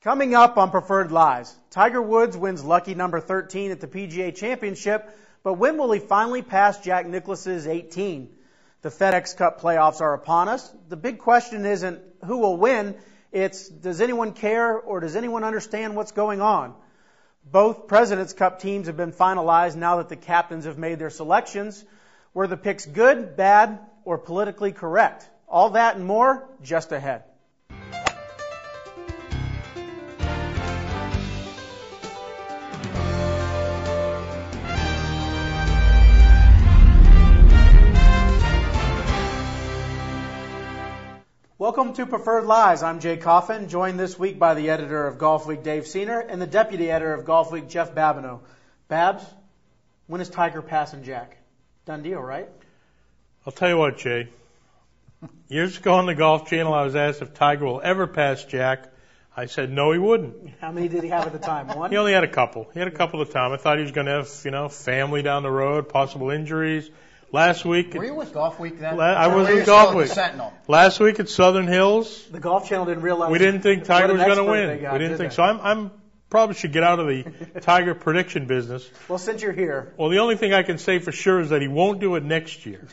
Coming up on Preferred Lies, Tiger Woods wins lucky number 13 at the PGA Championship, but when will he finally pass Jack Nicklaus's 18? The FedEx Cup playoffs are upon us. The big question isn't who will win, it's does anyone care or does anyone understand what's going on? Both President's Cup teams have been finalized now that the captains have made their selections. Were the picks good, bad, or politically correct? All that and more just ahead. Welcome to Preferred Lies. I'm Jay Coffin, joined this week by the editor of Golfweek, Dave Senior, and the deputy editor of Golfweek, Jeff Babineau. Babs, when is Tiger passing Jack? Done deal, right? I'll tell you what, Jay. Years ago on the Golf Channel, I was asked if Tiger will ever pass Jack. I said no, he wouldn't. How many did he have at the time? One? He only had a couple. He had a couple at the time. I thought he was going to have, family down the road, possible injuries. Last week, were you with Golfweek then? I was with Golfweek. Sentinel? Last week at Southern Hills, the Golf Channel didn't realize we didn't think Tiger was going to win. We didn't think so. I'm probably should get out of the Tiger prediction business. Well, since you're here, well, the only thing I can say for sure is that he won't do it next year.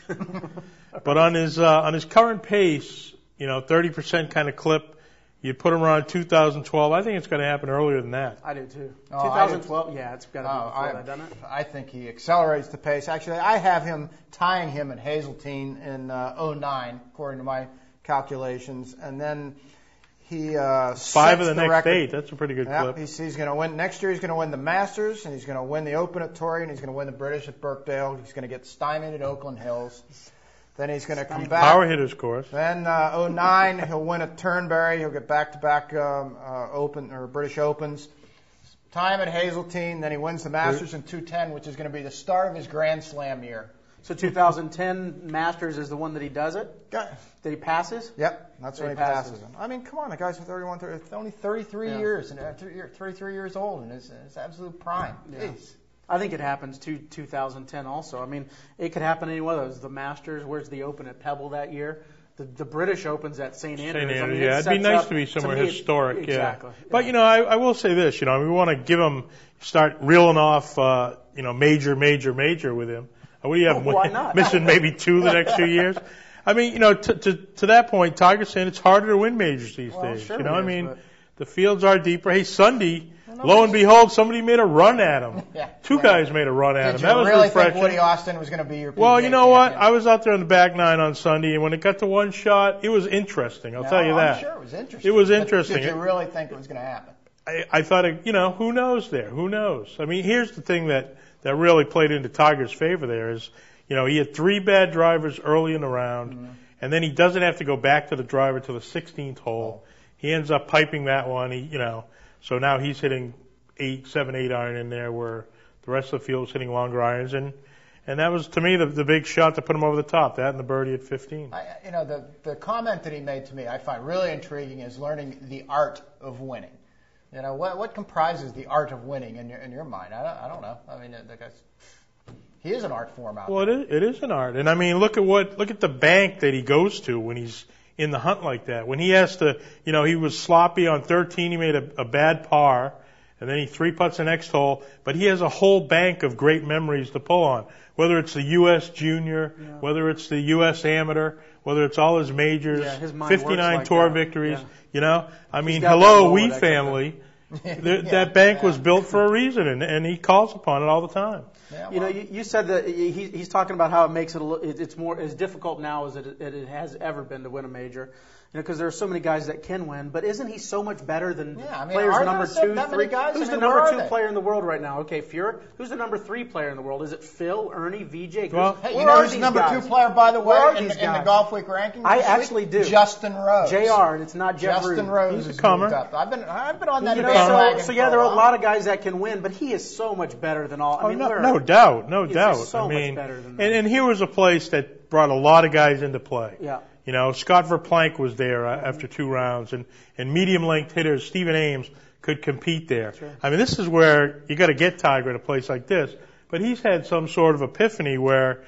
But on his current pace, 30% kind of clip. You put him around 2012. I think it's going to happen earlier than that. I do too. 2012, yeah, it's got to be before that, doesn't it? I think he accelerates the pace. Actually, I have him tying him at Hazeltine in 09, according to my calculations, and then he 5 of the next record. 8. That's a pretty good clip. He's going to win next year. He's going to win the Masters, and he's going to win the Open at Torrey, and he's going to win the British at Birkdale. He's going to get stymied at Oakland Hills. Then he's going to come back. Power hitters course. Then 09, he'll win at Turnberry. He'll get back-to-back Open or British Opens. Time at Hazeltine. Then he wins the Masters in 2010, which is going to be the start of his Grand Slam year. So 2010 Masters is the one that he does it? That he passes? Yep, that's when he passes him. I mean, come on, the guy's 31, only 33 years, and 33 years old, and his absolute prime. Yeah. Jeez. I think it happens to 2010 also. I mean, it could happen any one of those. The Masters, where's the Open at Pebble that year? The British Opens at St. Andrews. St. Andrews, it'd be nice to be somewhere historic. Exactly. Yeah. But, I will say this, we want to give him, start reeling off, major with him. What do you have? Why not? Missing maybe 2 the next 2 years? I mean, to that point, Tiger's saying it's harder to win majors these days. Sure the fields are deeper. Hey, Sunday, lo and behold, somebody made a run at him. Two guys made a run at him. That was really refreshing. Think Woody Austin was going to be your PGA Well, you know what? champion? I was out there on the back 9 on Sunday, and when it got to one shot, it was interesting. I'll tell you that. I'm sure it was interesting. It was interesting. Did you really think it was going to happen? I thought, who knows there? Who knows? I mean, here's the thing that really played into Tiger's favor there is, he had 3 bad drivers early in the round, and then he doesn't have to go back to the driver till the 16th hole. He ends up piping that one. So now he's hitting 7, 8 iron in there, where the rest of the field was hitting longer irons, and that was to me the big shot to put him over the top. That and the birdie at 15. The comment that he made to me, I find really intriguing, is learning the art of winning. What comprises the art of winning in your mind? I don't know. I mean, he is an art form out there. Well, it is an art, and I mean, look at the bank that he goes to when he's in the hunt like that. When he has to, he was sloppy on 13. He made a bad par, and then he 3-putts the next hole. But he has a whole bank of great memories to pull on. Whether it's the U.S. Junior, whether it's the U.S. Amateur, whether it's all his majors, his mind 59 works like tour that. victories. Yeah. I mean, hello, we family. That bank was built for a reason, and he calls upon it all the time. Yeah, you said that he's talking about how it makes it's more as difficult now as it has ever been to win a major. Because there are so many guys that can win, but isn't he so much better than players number 2, 3? Who's the number 2 player in the world right now? Okay, Furyk. Who's the number 3 player in the world? Is it Phil, Ernie, VJ? Well, hey, you know who's the number 2 player, by the way, in the Golfweek rankings? I actually do. Justin Rose. JR, and it's not Jeff Justin Rude. Rose He's a comer. I've been on that bandwagon. So there are a lot of guys that can win, but he is so much better than all. I mean, no doubt. So much better than that. And here was a place that brought a lot of guys into play. Yeah. Scott Verplank was there after 2 rounds, and medium-length hitters, Stephen Ames, could compete there. Sure. I mean, this is where you got to get Tiger at a place like this. But he's had some sort of epiphany where,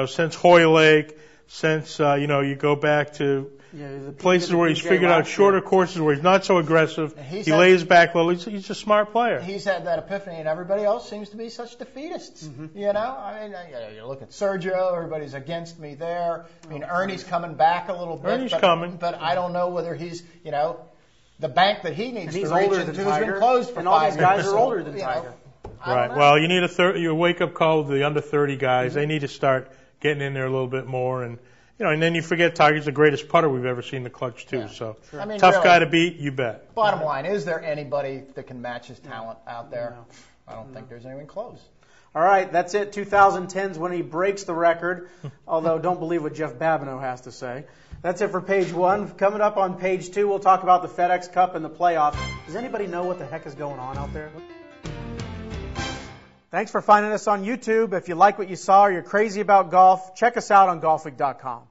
since Hoylake, since, you go back to the places where he's figured out shorter courses where he's not so aggressive. He lays back low. He's a smart player. He's had that epiphany, and everybody else seems to be such defeatists. Mm-hmm. I mean, you look at Sergio. Everybody's against me there. I mean, Ernie's coming back a little bit. Ernie's coming, but I don't know whether he's, the bank that he needs to reach into has been closed for 5 years. And all these guys are older than Tiger. Right. Well, you need your wake-up call with the under 30 guys. They need to start getting in there a little bit more, and then you forget Tiger's the greatest putter we've ever seen in the clutch too. Yeah, so sure. Tough really, guy to beat, you bet. Bottom line, is there anybody that can match his talent out there? No. I don't think there's anyone close. All right, that's it. 2010's when he breaks the record. Although don't believe what Jeff Babineau has to say. That's it for page 1. Coming up on page 2, we'll talk about the FedEx Cup and the playoffs. Does anybody know what the heck is going on out there? Thanks for finding us on YouTube. If you like what you saw or you're crazy about golf, check us out on Golfweek.com.